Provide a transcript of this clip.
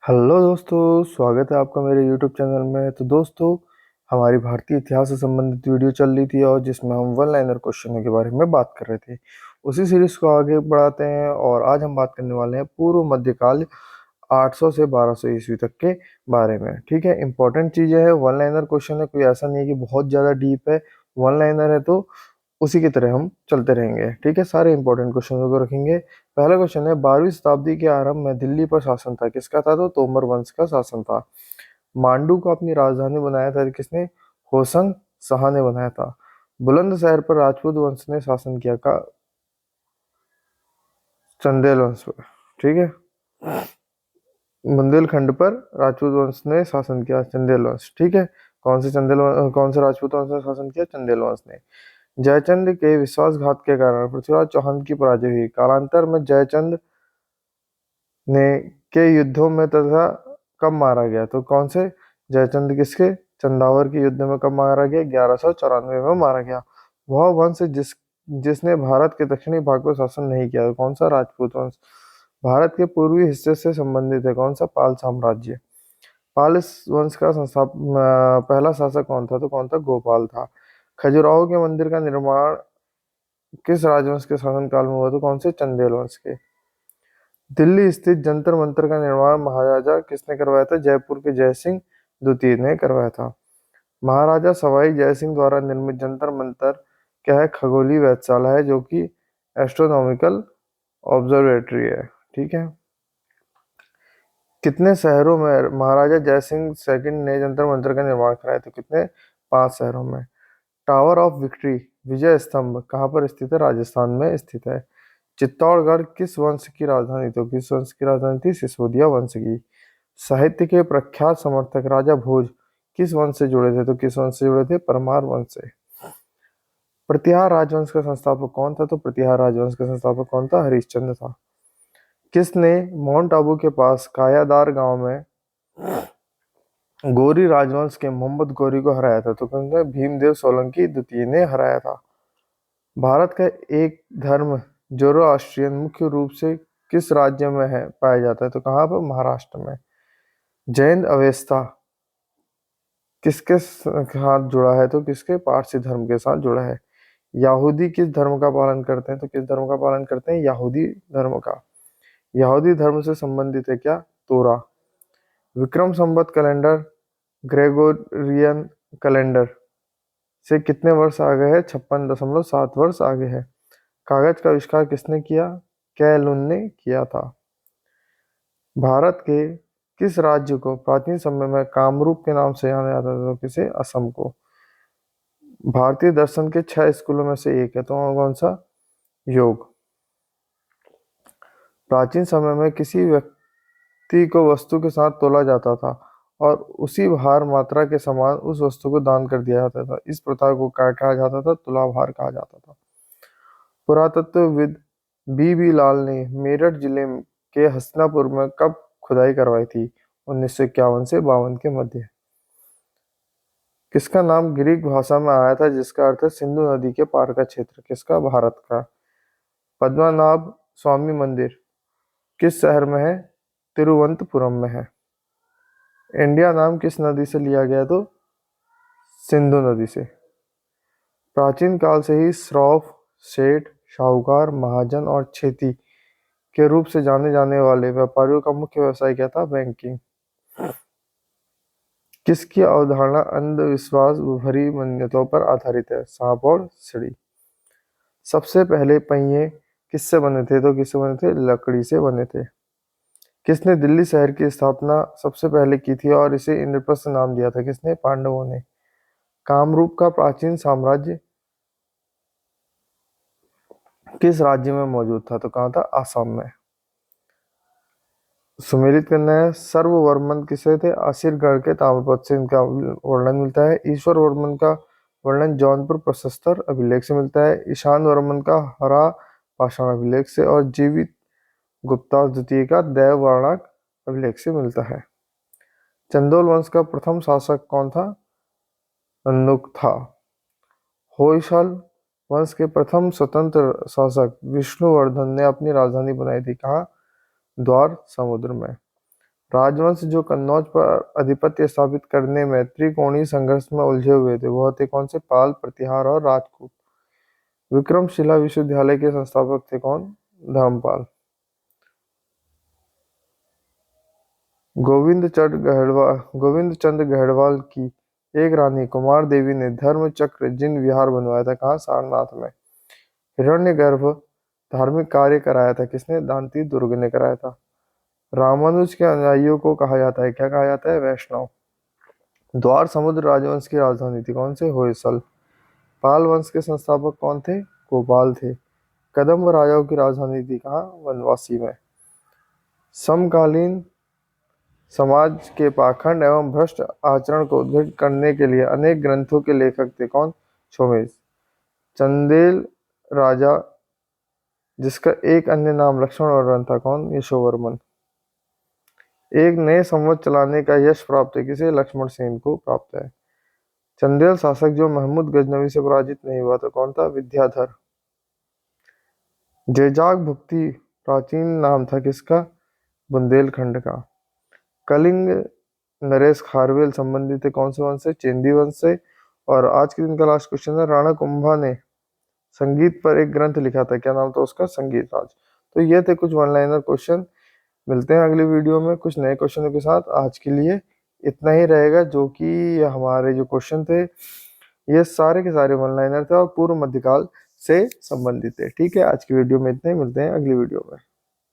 Hello दोस्तों, स्वागत है आपका मेरे यूट्यूब चैनल में। तो दोस्तों, हमारी भारतीय इतिहास से संबंधित वीडियो चल रही थी और जिसमें हम वन लाइनर क्वेश्चनों के बारे में बात कर रहे थे। उसी सीरीज को आगे बढ़ाते हैं और आज हम बात करने वाले हैं पूर्व मध्यकाल 800 से 1200 ईस्वी तक के बारे में। ठीक है, इंपॉर्टेंट चीजें है। वन लाइनर क्वेश्चन है, कोई ऐसा नहीं है कि बहुत ज्यादा डीप है। वन लाइनर है तो उसी की तरह हम चलते रहेंगे। ठीक है, सारे इंपॉर्टेंट क्वेश्चनों को रखेंगे। पहला क्वेश्चन है, 12वीं शताब्दी के आरंभ में दिल्ली पर शासन था किसका था? तो तोमर वंश का शासन था। मांडू को अपनी राजधानी बनाया था किसने? होसंग शाह ने बनाया था। बुलंदशहर पर राजपूत वंश ने शासन किया का? चंदेल वंश पर। ठीक है, बुंदेलखंड पर राजपूत वंश ने शासन किया, चंदेल वंश। ठीक है, कौन से राजपूत वंश ने शासन किया? चंदेल वंश ने। जयचंद के विश्वासघात के कारण पृथ्वीराज चौहान की पराजय हुई। कालांतर में जयचंद ने के युद्धों में तथा कब मारा गया? तो कौन से? जयचंद किसके? चंदावर के युद्ध में कब मारा गया? 1194 में मारा गया। वह वंश जिसने भारत के दक्षिणी भाग पर शासन नहीं किया। तो कौन सा? राजपूत वंश। भारत के पूर्वी हिस्से से संबंधित है कौन सा? पाल साम्राज्य। पाल इस वंश का पहला शासक कौन था? तो कौन था? गोपाल था। खजुराहो के मंदिर का निर्माण किस राजवंश के शासनकाल में हुआ? तो कौन से? चंदेल वंश के। दिल्ली स्थित जंतर मंतर का निर्माण महाराजा किसने करवाया था? जयपुर के जयसिंह द्वितीय ने करवाया था। महाराजा सवाई जयसिंह द्वारा निर्मित जंतर मंतर क्या है? खगोलीय वेधशाला है, जो कि एस्ट्रोनॉमिकल ऑब्जर्वेटरी है। ठीक है, कितने शहरों में महाराजा जयसिंह सेकंड ने जंतर मंतर का निर्माण कराया? तो कितने? 5 शहरों में। टावर ऑफ विक्ट्री, विजय स्तंभ, कहाँ पर स्थित है? राजस्थान में स्थित है। चित्तौड़गढ़ किस वंश की राजधानी? तो किस वंश की राजधानी थी? सिसोदिया वंश की। साहित्य के प्रख्यात समर्थक राजा भोज किस वंश से जुड़े थे? तो किस वंश से जुड़े थे? परमार वंश से। प्रतिहार राजवंश का संस्थापक कौन था? तो प्रतिहार राजवंश का संस्थापक कौन था? हरिश्चंद्र था। किसने माउंट आबू के पास कायादार गांव में गौरी राजवंश के मोहम्मद गौरी को हराया था? तो कौन? भीमदेव सोलंकी द्वितीय ने हराया था। भारत का एक धर्म जोरोआस्ट्रियन मुख्य रूप से किस राज्य में है पाया जाता है? तो कहाँ पर? महाराष्ट्र में। जैन अवेस्ता किसके साथ जुड़ा है? तो किसके? पारसी धर्म के साथ जुड़ा है। यहूदी किस धर्म का पालन करते हैं? तो किस धर्म का पालन करते हैं? यहूदी धर्म का। यहूदी धर्म से संबंधित है क्या? तोरा। Vikram Samvat calendar Gregorian calendar से कितने वर्ष आगे है? 56.7 वर्ष आगे है। कागज का आविष्कार किसने किया? कैलुन ने किया था। भारत के किस राज्य को प्राचीन समय में कामरूप के नाम से जाना जाता था? तो किसे? असम को। भारतीय दर्शन के 6 स्कूलों में से एक है, तो कौन सा? योग। प्राचीन समय में किसी व्यक्ति को वस्तु के साथ तोला जाता था और उसी भार मात्रा के समान उस वस्तु को दान कर दिया जाता था। इस प्रथा को क्या कहा जाता था? तुलाभार कहा जाता था। पुरातत्वविद बी लाल ने मेरठ जिले के हसनापुर में कब खुदाई करवाई थी? 1951 से 52 के मध्य। किसका नाम ग्रीक भाषा में आया था जिसका अर्थ है सिंधु नदी के पार का क्षेत्र? किसका? भारत का। पद्मनाभ स्वामी मंदिर किस शहर में है? तिरुवनंतपुरम में है। इंडिया नाम किस नदी से लिया गया? तो सिंधु नदी से। प्राचीन काल से ही श्रॉफ, सेठ, साहूकार, महाजन और खेती के रूप से जाने जाने वाले व्यापारियों का मुख्य व्यवसाय क्या था? बैंकिंग। किसकी अवधारणा अंधविश्वास भरी मान्यताओं पर आधारित है? सांप और सीढ़ी। सबसे पहले पहिए किससे बने थे? तो किससे बने थे? लकड़ी से बने थे। किसने दिल्ली शहर की स्थापना सबसे पहले की थी और इसे इंद्रप्रस्थ नाम दिया था? किसने? पांडवों ने। कामरूप का प्राचीन साम्राज्य किस राज्य में मौजूद था? तो कहाँ था? आसाम में। सुमेलित करना है। सर्ववर्मन किसे थे? असीरगढ़ के ताम्रपत्र से इनका वर्णन मिलता है। ईश्वर वर्मन का वर्णन जौनपुर प्रशस्तर अभिलेख से मिलता है। ईशान वर्मन का हरा पाषाण अभिलेख से और जीवित गुप्ता द्वितीय का देववाणक अभिलेख से मिलता है। चंदोल वंश का प्रथम शासक कौन था? अनुक था। होयसल वंश के प्रथम स्वतंत्र शासक विष्णुवर्धन ने अपनी राजधानी बनाई थी कहाँ? द्वार समुद्र में। राजवंश जो कन्नौज पर आधिपत्य स्थापित करने में त्रिकोणीय संघर्ष में उलझे हुए थे वह थे कौन से? पाल, प्रतिहार और राजपूत। विक्रमशिला विश्वविद्यालय के संस्थापक थे कौन? धर्मपाल। गोविंद चंद्र गढ़वाल की एक रानी कुमार देवी ने धर्म चक्र जिन विहार बनवाया था, कहाँ? सारनाथ में। हिरण्यगर्भ धार्मिक कार्य कराया था किसने? दांती दुर्ग ने कराया था। रामानुज के अनुयायियों को कहा जाता है, क्या कहा जाता है? वैष्णव। द्वार समुद्र राजवंश की राजधानी थी कौन से? होयसल। पाल वंश के संस्थापक कौन थे? गोपाल थे। कदम्ब राजाओं की राजधानी थी कहाँ? वनवासी में। समकालीन समाज के पाखंड एवं भ्रष्ट आचरण को उद्घाटित करने के लिए अनेक ग्रंथों के लेखक थे कौन? छोमेश। चंदेल राजा जिसका एक अन्य नाम लक्ष्मण वर्मन था कौन? यशोवर्मन। एक नए संवत चलाने का यश प्राप्त है किसे? लक्ष्मण सेन को प्राप्त है। चंदेल शासक जो महमूद गजनवी से पराजित नहीं हुआ था कौन था? विद्याधर। जेजाग भुक्ति प्राचीन नाम था किसका? बुंदेलखंड का। कलिंग नरेश खारवेल संबंधित थे कौन से वंश से? चेंदी वंश से। और आज के दिन का लास्ट क्वेश्चन है, राणा कुंभा ने संगीत पर एक ग्रंथ लिखा था, क्या नाम था उसका? संगीत राज। तो ये थे कुछ वन लाइनर क्वेश्चन। मिलते हैं अगली वीडियो में कुछ नए क्वेश्चनों के साथ। आज के लिए इतना ही रहेगा, जो कि हमारे जो क्वेश्चन थे ये सारे के सारे वन लाइनर थे और पूर्व मध्यकाल से संबंधित थे। ठीक है, आज की वीडियो में इतना ही, मिलते हैं अगली वीडियो में।